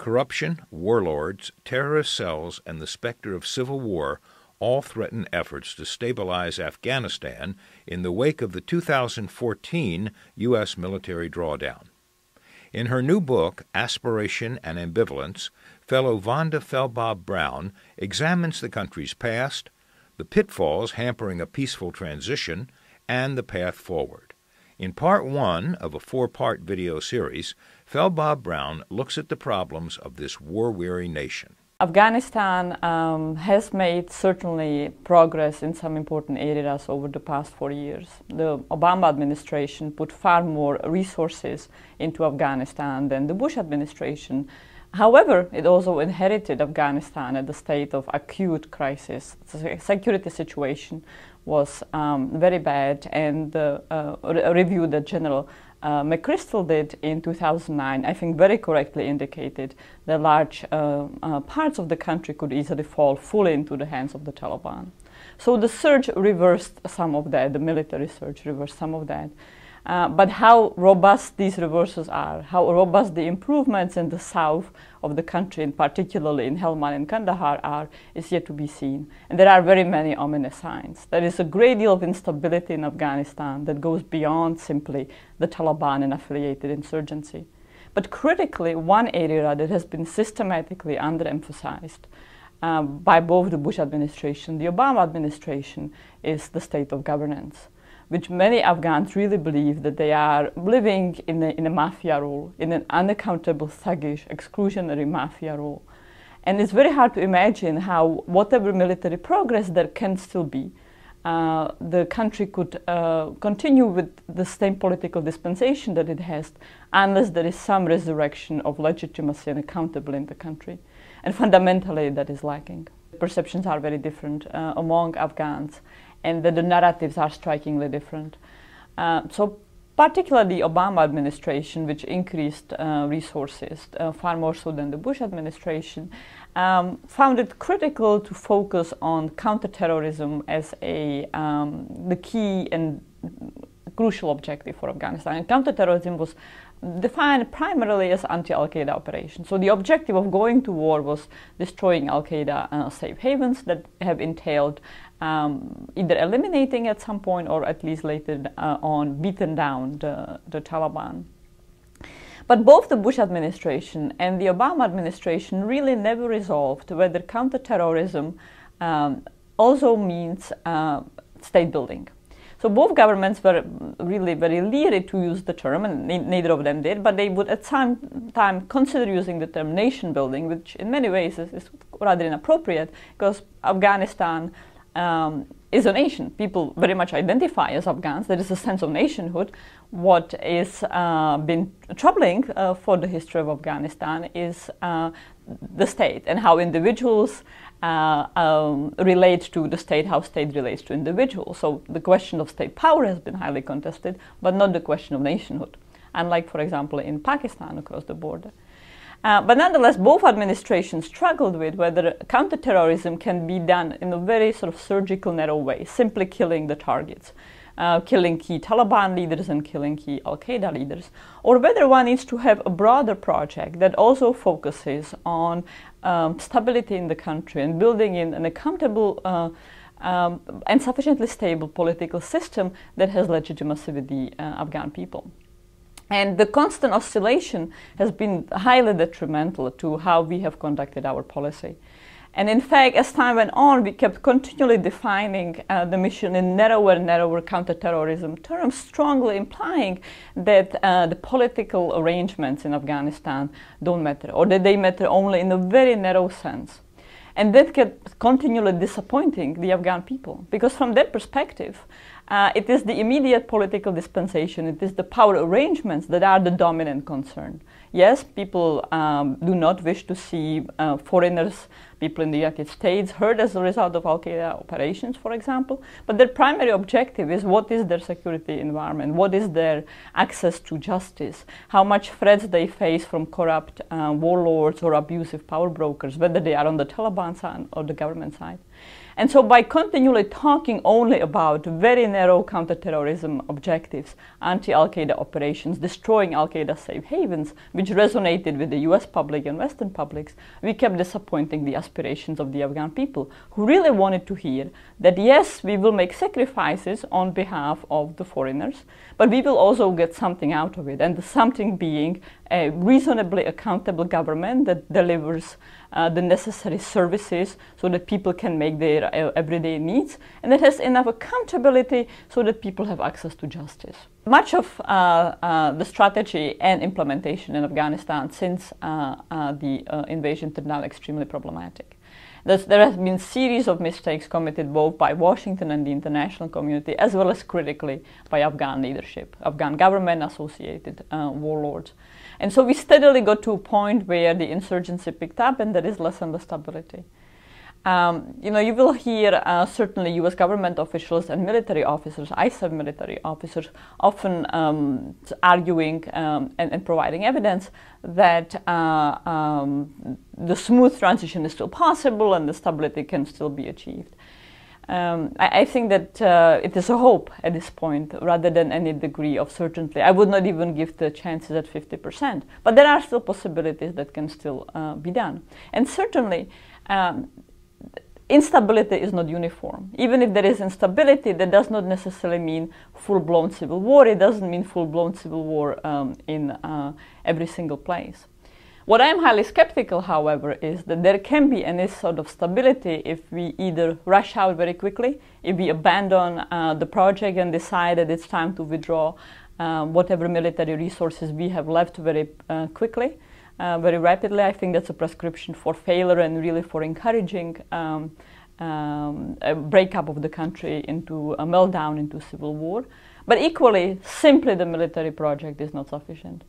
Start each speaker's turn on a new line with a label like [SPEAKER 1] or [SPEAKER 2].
[SPEAKER 1] Corruption, warlords, terrorist cells, and the specter of civil war all threaten efforts to stabilize Afghanistan in the wake of the 2014 U.S. military drawdown. In her new book, Aspiration and Ambivalence, fellow Vanda Felbab-Brown examines the country's past, the pitfalls hampering a peaceful transition, and the path forward. In part one of a four-part video series, Felbab-Brown looks at the problems of this war-weary nation.
[SPEAKER 2] Afghanistan has made certainly progress in some important areas over the past 4 years. The Obama administration put far more resources into Afghanistan than the Bush administration. However, it also inherited Afghanistan at the state of acute crisis. The security situation was very bad, and the review that General McChrystal did in 2009, I think very correctly indicated that large parts of the country could easily fall fully into the hands of the Taliban. So the surge reversed some of that, the military surge reversed some of that. But how robust these reversals are, how robust the improvements in the south of the country, and particularly in Helmand and Kandahar, are, is yet to be seen. And there are very many ominous signs. There is a great deal of instability in Afghanistan that goes beyond simply the Taliban and affiliated insurgency. But critically, one area that has been systematically underemphasized by both the Bush administration and the Obama administration is the state of governance, which many Afghans really believe that they are living in a mafia rule, in an unaccountable, thuggish, exclusionary mafia rule. And it's very hard to imagine how, whatever military progress there can still be, the country could continue with the same political dispensation that it has, unless there is some resurrection of legitimacy and accountability in the country. And fundamentally, that is lacking. Perceptions are very different among Afghans, and the narratives are strikingly different. So particularly the Obama administration, which increased resources far more so than the Bush administration, found it critical to focus on counterterrorism as the key and crucial objective for Afghanistan. And counterterrorism was defined primarily as anti-Al-Qaeda operations. So the objective of going to war was destroying Al-Qaeda safe havens that have entailed either eliminating at some point or at least later on beaten down the Taliban. But both the Bush administration and the Obama administration really never resolved whether counterterrorism also means state building. So both governments were really very leery to use the term, and neither of them did, but they would at some time consider using the term nation building, which in many ways is rather inappropriate, because Afghanistan is a nation. People very much identify as Afghans. There is a sense of nationhood. What is been troubling for the history of Afghanistan is the state and how individuals relate to the state, how state relates to individuals. So the question of state power has been highly contested, but not the question of nationhood, unlike, for example, in Pakistan across the border. But nonetheless, both administrations struggled with whether counterterrorism can be done in a very sort of surgical, narrow way, simply killing the targets, killing key Taliban leaders and killing key Al-Qaeda leaders, or whether one needs to have a broader project that also focuses on stability in the country and building in an accountable and sufficiently stable political system that has legitimacy with the Afghan people. And the constant oscillation has been highly detrimental to how we have conducted our policy. And in fact, as time went on, we kept continually defining the mission in narrower and narrower counterterrorism terms, strongly implying that the political arrangements in Afghanistan don't matter, or that they matter only in a very narrow sense. And that kept continually disappointing the Afghan people, because from their perspective, it is the immediate political dispensation, it is the power arrangements that are the dominant concern. Yes, people do not wish to see foreigners people in the United States hurt as a result of Al-Qaeda operations, for example. But their primary objective is what is their security environment, what is their access to justice, how much threats they face from corrupt warlords or abusive power brokers, whether they are on the Taliban side or the government side. And so by continually talking only about very narrow counterterrorism objectives, anti-Al-Qaeda operations, destroying Al-Qaeda safe havens, which resonated with the US public and Western publics, we kept disappointing the aspirations of the Afghan people, who really wanted to hear that yes, we will make sacrifices on behalf of the foreigners, but we will also get something out of it, and the something being a reasonably accountable government that delivers the necessary services so that people can make their everyday needs, and that has enough accountability so that people have access to justice. Much of the strategy and implementation in Afghanistan since the invasion turned out extremely problematic. There have been a series of mistakes committed both by Washington and the international community, as well as critically by Afghan leadership, Afghan government, associated warlords. And so we steadily got to a point where the insurgency picked up and there is less and less stability. You will hear certainly US government officials and military officers, ISAF military officers, often arguing and providing evidence that the smooth transition is still possible and the stability can still be achieved. I think that it is a hope at this point rather than any degree of certainty. I would not even give the chances at 50%, but there are still possibilities that can still be done. And certainly, instability is not uniform. Even if there is instability, that does not necessarily mean full-blown civil war. It doesn't mean full-blown civil war in every single place. What I am highly skeptical, however, is that there can be any sort of stability if we either rush out very quickly, if we abandon the project and decide that it's time to withdraw whatever military resources we have left very quickly, very rapidly. I think that's a prescription for failure and really for encouraging a breakup of the country into a meltdown, into civil war. But equally, simply the military project is not sufficient.